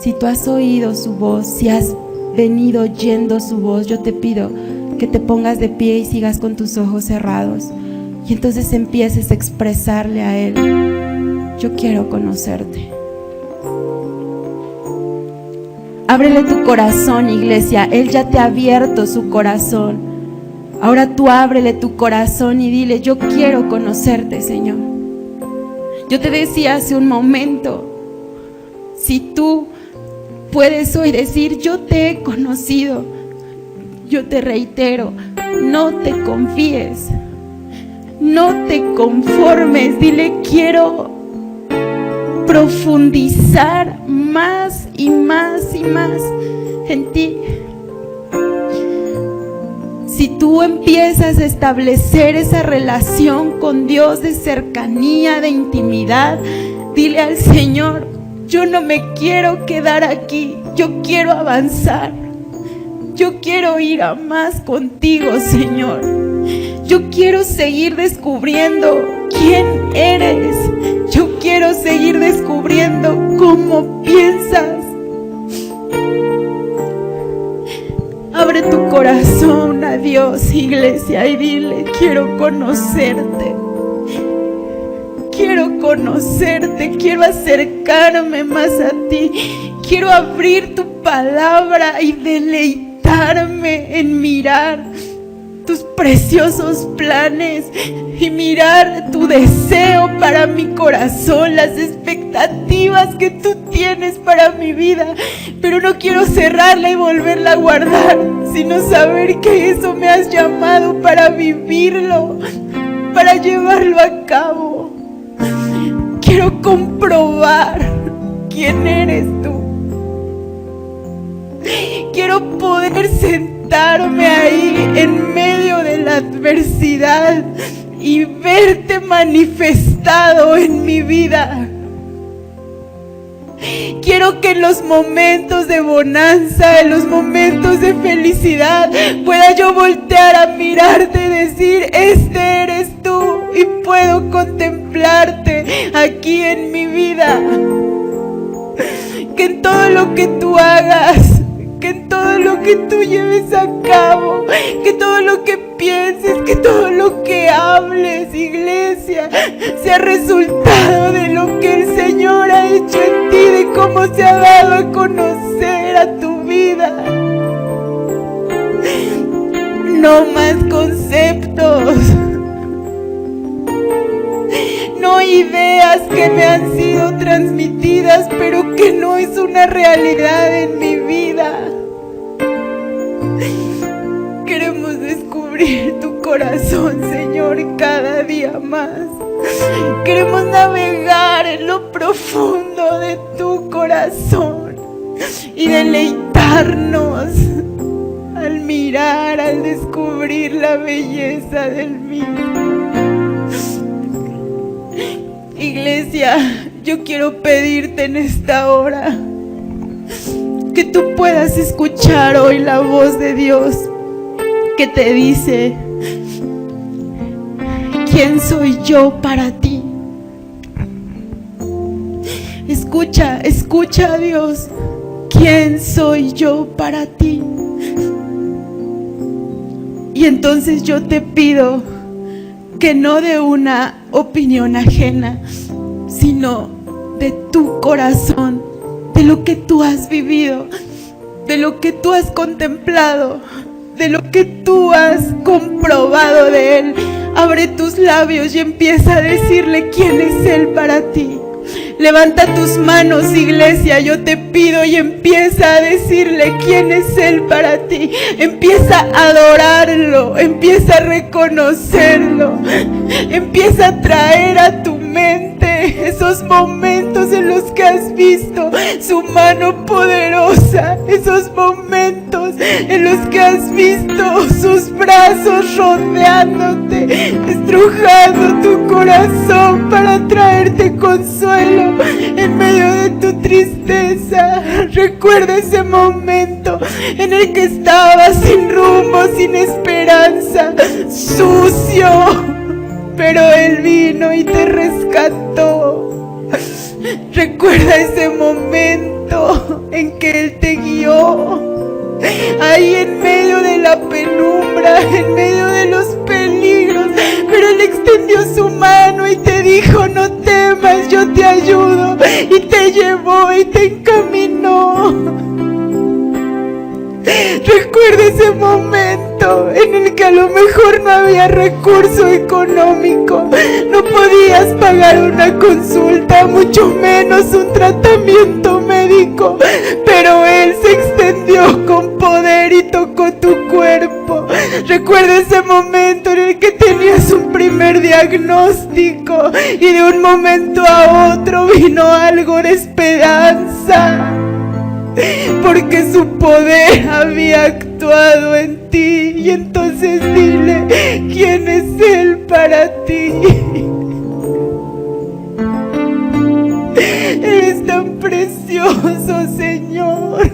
Speaker 1: Si tú has oído su voz, si has venido oyendo su voz, yo te pido que te pongas de pie y sigas con tus ojos cerrados y entonces empieces a expresarle a Él, yo quiero conocerte. Ábrele tu corazón, iglesia, Él ya te ha abierto su corazón. Ahora tú ábrele tu corazón y dile, yo quiero conocerte, Señor. Yo te decía hace un momento, si tú puedes hoy decir, yo te he conocido, yo te reitero, no te confíes, no te conformes, dile, quiero profundizar más y más y más en ti. Si tú empiezas a establecer esa relación con Dios de cercanía, de intimidad, dile al Señor: yo no me quiero quedar aquí, yo quiero avanzar. Yo quiero ir a más contigo, Señor. Yo quiero seguir descubriendo quién eres. Yo quiero seguir descubriendo cómo piensas. Abre tu corazón a Dios, iglesia, y dile: quiero conocerte. Quiero conocerte, quiero acercarme más a ti. Quiero abrir tu palabra y deleitarme en mirar tus preciosos planes y mirar tu deseo para mi corazón, las expectativas que tú tienes para mi vida. Pero no quiero cerrarla y volverla a guardar, sino saber que eso me has llamado para vivirlo, para llevarlo a cabo. Quiero comprobar quién eres tú. Quiero poder sentarme ahí en medio de la adversidad y verte manifestado en mi vida. Quiero que en los momentos de bonanza, en los momentos de felicidad, pueda yo voltear a mirarte y decir: este eres tú, y puedo contemplarte aquí en mi vida. Que en todo lo que tú hagas, que en todo lo que tú lleves a cabo, que todo lo que pienses, que todo lo que hables, iglesia, sea resultado de lo que el Señor ha hecho en ti, de cómo se ha dado a conocer a tu vida. No más conceptos, no ideas que me han sido transmitidas, pero que no es una realidad en mi vida. Queremos descubrir tu corazón, Señor, cada día más. Queremos navegar en lo profundo de tu corazón y deleitarnos al mirar, al descubrir la belleza del mismo. Iglesia, yo quiero pedirte en esta hora que tú puedas escuchar hoy la voz de Dios que te dice: ¿quién soy yo para ti? Escucha, escucha a Dios. ¿Quién soy yo para ti? Y entonces yo te pido que no de una opinión ajena, sino de tu corazón, de lo que tú has vivido, de lo que tú has contemplado, de lo que tú has comprobado de Él. Abre tus labios y empieza a decirle quién es Él para ti. Levanta tus manos, iglesia, yo te pido, y empieza a decirle quién es Él para ti. Empieza a adorarlo, empieza a reconocerlo, empieza a traer a tu mente esos momentos en los que has visto su mano poderosa, esos momentos en los que has visto sus brazos rodeándote, estrujando tu corazón para traerte consuelo en medio de tu tristeza. Recuerda ese momento en el que estabas sin rumbo, sin esperanza, sucio, pero Él vino y te rescató. Recuerda ese momento en que Él te guió, ahí en medio de la penumbra, en medio de los peligros, pero Él extendió su mano y te dijo: no temas, yo te ayudo, y te llevó y te encaminó. Recuerda ese momento en el que a lo mejor no había recurso económico, no podías pagar una consulta, mucho menos un tratamiento médico, pero Él se extendió con poder y tocó tu cuerpo. Recuerda ese momento en el que tenías un primer diagnóstico y de un momento a otro vino algo de esperanza. porque su poder había actuado en ti. Y entonces dile, ¿quién es Él para ti? Eres tan precioso, Señor.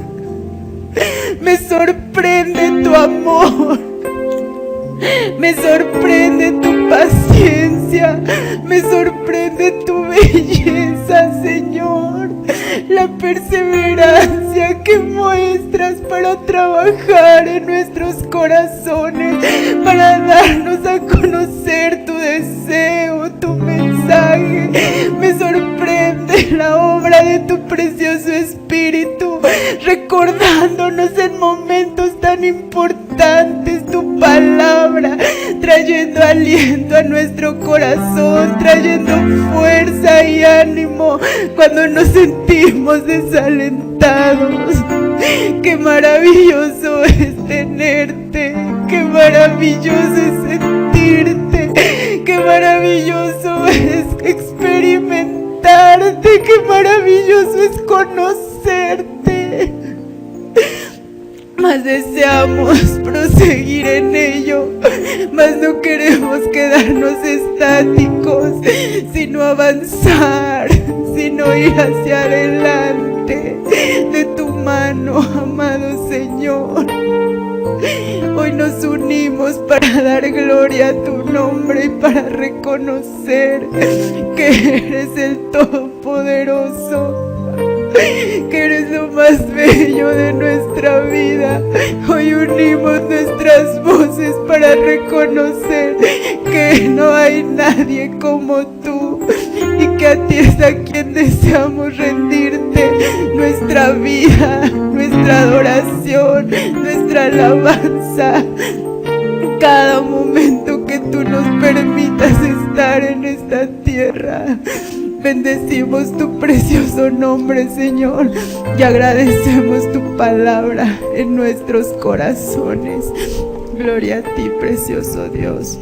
Speaker 1: Me sorprende tu amor, me sorprende tu paciencia, me sorprende tu belleza, Señor. La perseverancia que muestras para trabajar en nuestros corazones, para darnos a conocer tu deseo, tu mensaje. Me sorprende la obra de tu precioso Espíritu, recordándonos en momentos tan importantes tu palabra, trayendo aliento a nuestro corazón, trayendo fuerza y ánimo cuando nos sentimos desalentados. Qué maravilloso es tenerte, qué maravilloso es sentirte, qué maravilloso es experimentarte, qué maravilloso es conocerte. Más deseamos proseguir en ello, más no queremos quedarnos estáticos, sino avanzar, sino ir hacia adelante de tu mano, amado Señor. Hoy nos unimos para dar gloria a tu nombre y para reconocer que eres el Todopoderoso, que eres lo más bello de nuestra vida. Hoy unimos nuestras voces para reconocer que no hay nadie como tú y que a ti es a quien deseamos rendirte nuestra vida, nuestra adoración, nuestra alabanza. Cada momento que tú nos permitas estar en esta tierra, bendecimos tu precioso nombre, Señor, y agradecemos tu palabra en nuestros corazones. Gloria a ti, precioso Dios.